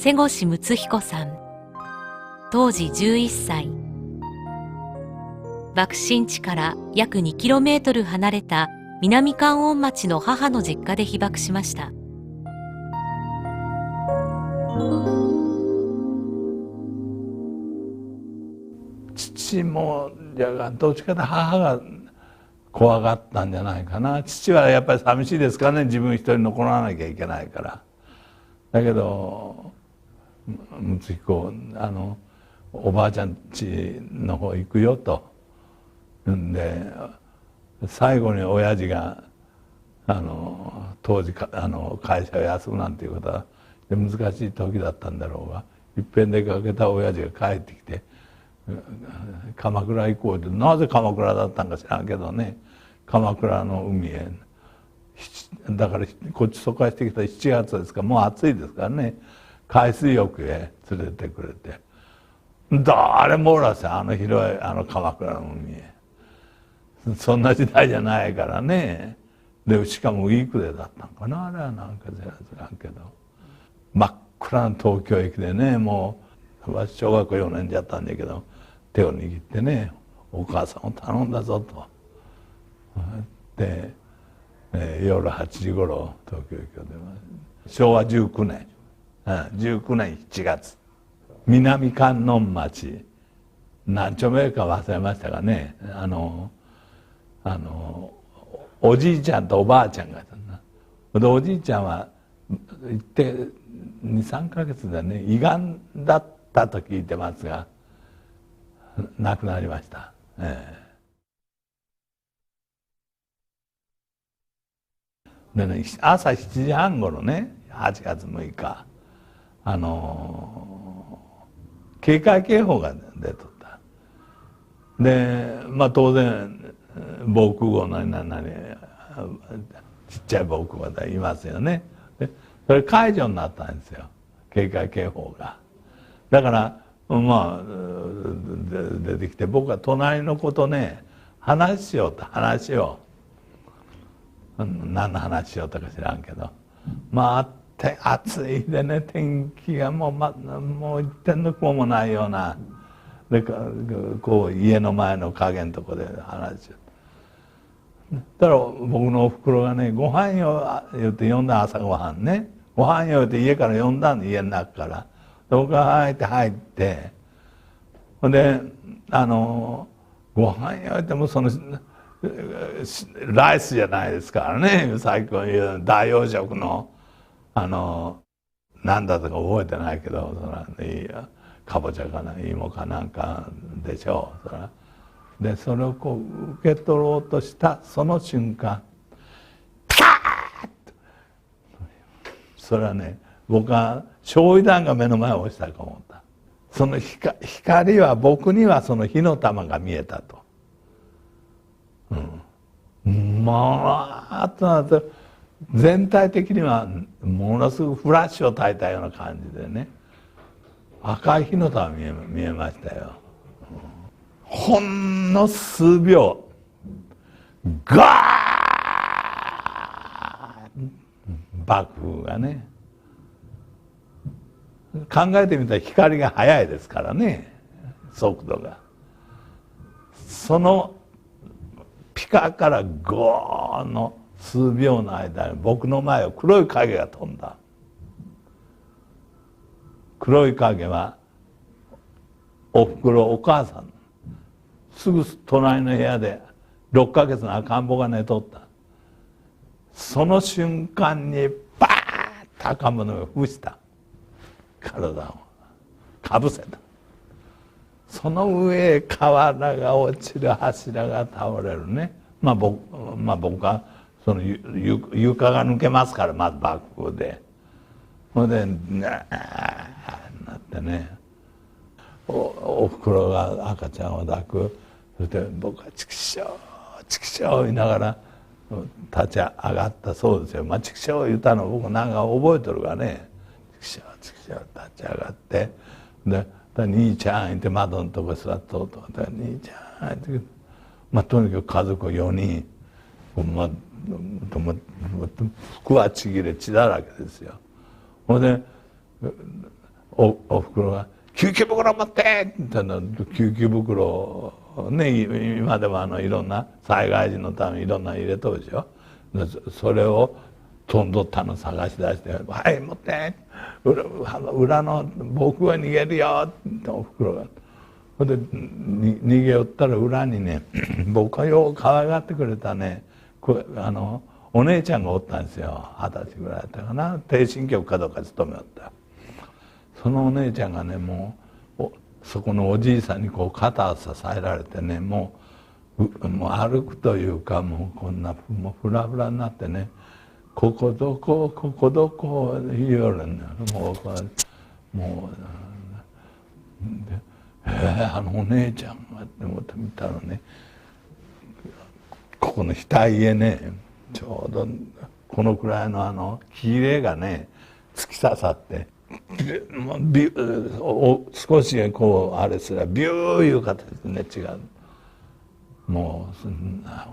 瀬越睦彦さん、当時11歳。爆心地から約 2km 離れた南関音町の母の実家で被爆しました。父もどっちかと母が怖がったんじゃないかな。父はやっぱり寂しいですからね、自分一人残らなきゃいけないから。だけど睦彦おばあちゃん家の方行くよとんで、最後に親父が当時会社を休むなんていうことは難しい時だったんだろうが、いっぺん出かけた親父が帰ってきて「鎌倉行こう」って、なぜ鎌倉だったんか知らんけどね、鎌倉の海へ、だからこっち疎開してきた7月ですから、もう暑いですからね、海水浴へ連れてくれて、誰もおらせん、広い鎌倉の海へ。そんな時代じゃないからね。でしかもウィークデーだったんかな、あれはなんか知らんけど、真っ暗な東京駅でね、もう私小学校4年じゃったんだけど、手を握ってね「お母さんを頼んだぞ」と。で、夜8時頃東京駅を出ました。昭和19年19年7月、南観音町何丁目か忘れましたがね、おじいちゃんとおばあちゃんがいたな。でおじいちゃんは行って23ヶ月でね、胃がんだったと聞いてますが亡くなりました。でね、朝7時半ごろね、8月6日警戒警報が出とった。で当然防空壕なりなんなりちっちゃい防空壕がいますよね。でそれ解除になったんですよ、警戒警報が。だから出てきて、僕は隣の子とね話しようと、話を何の話しようとか知らんけど、暑いでね、天気がもう一点の雲もないようなで、こう家の前の影のとこで話しよう。だから僕のおふくろがね「ご飯よ」言って呼んだ、朝ごはんね、ご飯よって家から呼んだんで、家の中から。僕が入ってほんでご飯よってもライスじゃないですからね、最高に言う大洋食の何だとか覚えてないけど、かぼちゃかな芋かなんかでしょう。でそれをこう受け取ろうとしたその瞬間、ピカーッと、それはね、僕は焼夷弾が目の前を落ちたと思った。その光は、僕にはその火の玉が見えたと。となると全体的にはものすごくフラッシュを焚いたような感じでね、赤い火の玉見えましたよ。ほんの数秒、ガーッ爆風がね、考えてみたら光が速いですからね、速度が。そのピカからゴーの数秒の間に僕の前を黒い影が飛んだ。黒い影はおふくろ、お母さん、すぐ隣の部屋で6ヶ月の赤ん坊が寝とった。その瞬間にバーッと赤ん坊が伏した、体をかぶせた。その上へ瓦が落ちる、柱が倒れるね。僕はその床が抜けますから、まず爆風で。ほんでなってね、おふくろが赤ちゃんを抱く。そして僕は「チクショーチクショー」言いながら立ち上がったそうですよ。チクショー言ったの僕なんか覚えとるがね、チクショーチクショー立ち上がって、で「兄ちゃん」って窓のとこ座っとうと「兄ちゃん」って、とにかく家族4人、服はちぎれ血だらけですよ。ほんでおふくろが「救急袋持って!」って言ったら救急袋をね今でもいろんな災害時のためにいろんな入れとるでしょ。それを飛んどったの探し出して「はい持って!」裏の僕は逃げるよっておふくろが。それで逃げ寄ったら裏にね僕はよう可愛がってくれたねお姉ちゃんがおったんですよ。20歳ぐらいだったかな。低神局かどうか勤めよった。そのお姉ちゃんがねもうそこのおじいさんにこう肩を支えられてねもう歩くというかもうこんなもうフラフラになってね「ここどこここどこ」言いよるんだよ。もうであのお姉ちゃんがって思って見たらねここの額へねちょうどこのくらいの木入れがね突き刺さって少しこうあれすらビューいう形でね違う。も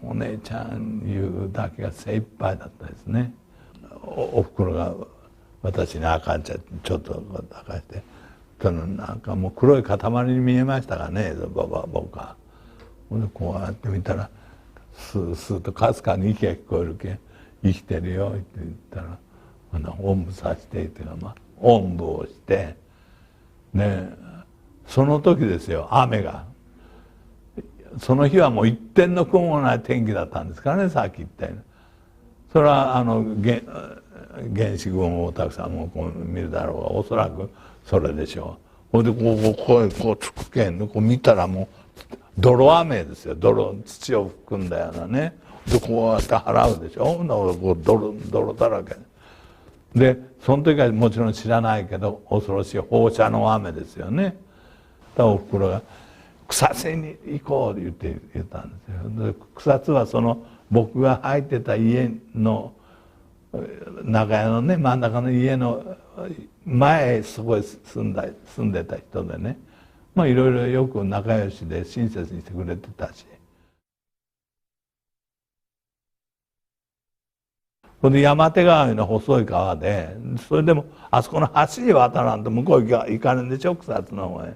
うお姉ちゃんいうだけが精一杯だったですね。おふくろが私に赤んちゃちょっと赤してなんかもう黒い塊に見えましたがね僕は。ほんでこうやって見たらスースーとかすかに息が聞こえるけん「生きてるよ」って言ったらおんぶさせてっていうかおんぶをしてねその時ですよ雨が。その日はもう一点の雲もない天気だったんですからねさっき言ったように。それは原子群をたくさんもこう見るだろうがおそらくそれでしょう。ほいでこうつくけんこう見たらもう泥雨ですよ。土を含んだようなね。でこうやって払うでしょ。こう泥だらけでその時はもちろん知らないけど恐ろしい放射の雨ですよね。おふくろが「草津に行こう」って言ったんですよ。で草津はその僕が入ってた家の長屋のね真ん中の家の前そこへ住んでた人でねまあいろいろよく仲良しで親切にしてくれてたし。それで山手川の細い川でそれでもあそこの橋に渡らんと向こう行かれんでしょ草津の方へ。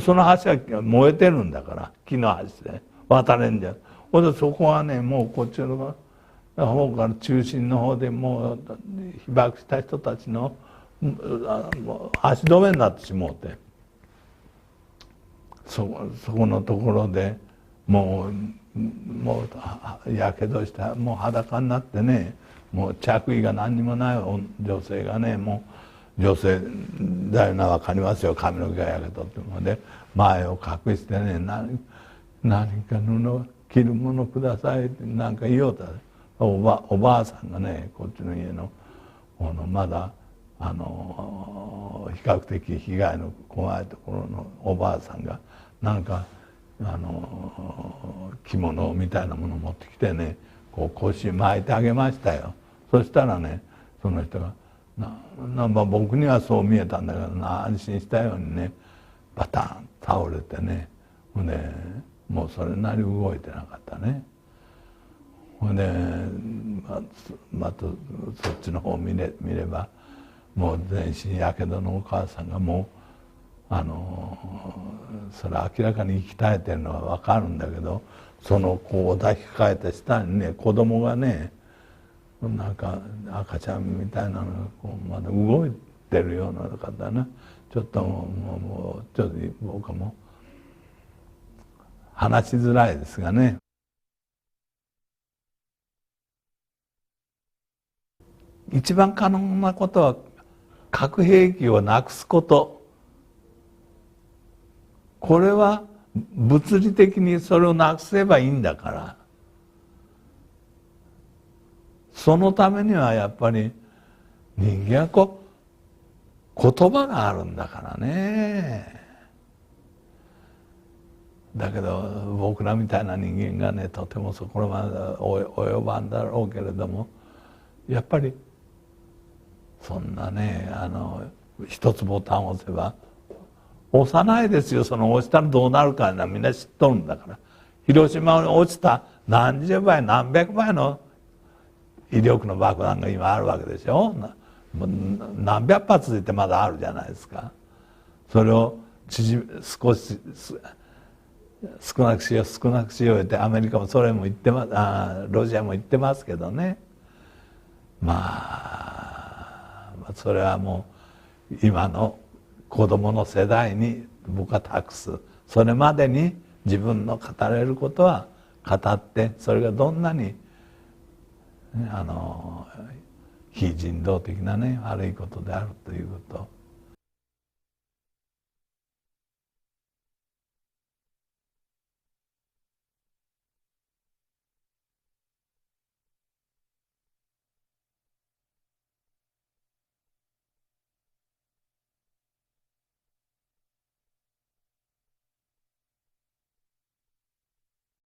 その橋は燃えてるんだから木の橋で渡れんじゃん。ほんでそこはねもうこっちの方から中心の方でもう被爆した人たちの足止めになってしもうてそこのところでもうやけどしたもう裸になってねもう着衣が何にもない女性がねもう女性だよな分かりますよ髪の毛がやけどってので前を隠してね何か布着るものくださいって何か言おうたおばあさんがねこっちの家のまだ比較的被害の怖いところのおばあさんがなんか着物みたいなものを持ってきてねこう腰巻いてあげましたよ。そしたらねその人が僕にはそう見えたんだけど安心したようにねバタン倒れてねほんでもうそれなり動いてなかったね。ほんでまたそっちの方を見ればもう全身やけどのお母さんがもうそれ明らかに息絶えてるのは分かるんだけどそのこう抱きかかえた下にね子供がねなんか赤ちゃんみたいなのがこうまだ動いてるような方ねちょっともうちょっと僕はもう話しづらいですがね。一番可能なことは核兵器をなくすこと。これは物理的にそれをなくせばいいんだからそのためにはやっぱり人間は言葉があるんだからね。だけど僕らみたいな人間がねとてもそこまで及ばんだろうけれどもやっぱりそんなね一つボタンを押せば押さないですよ。その押したらどうなるかみんな知っとるんだから。広島に落ちた何十倍何百倍の威力の爆弾が今あるわけでしょ。何百発ってまだあるじゃないですか。それを少し少なくしよう少なくしようってアメリカもそれも言ってロシアも言ってますけどね。まあそれはもう今の子供の世代に僕は託す。それまでに自分の語れることは語って、それがどんなに非人道的なね悪いことであるということ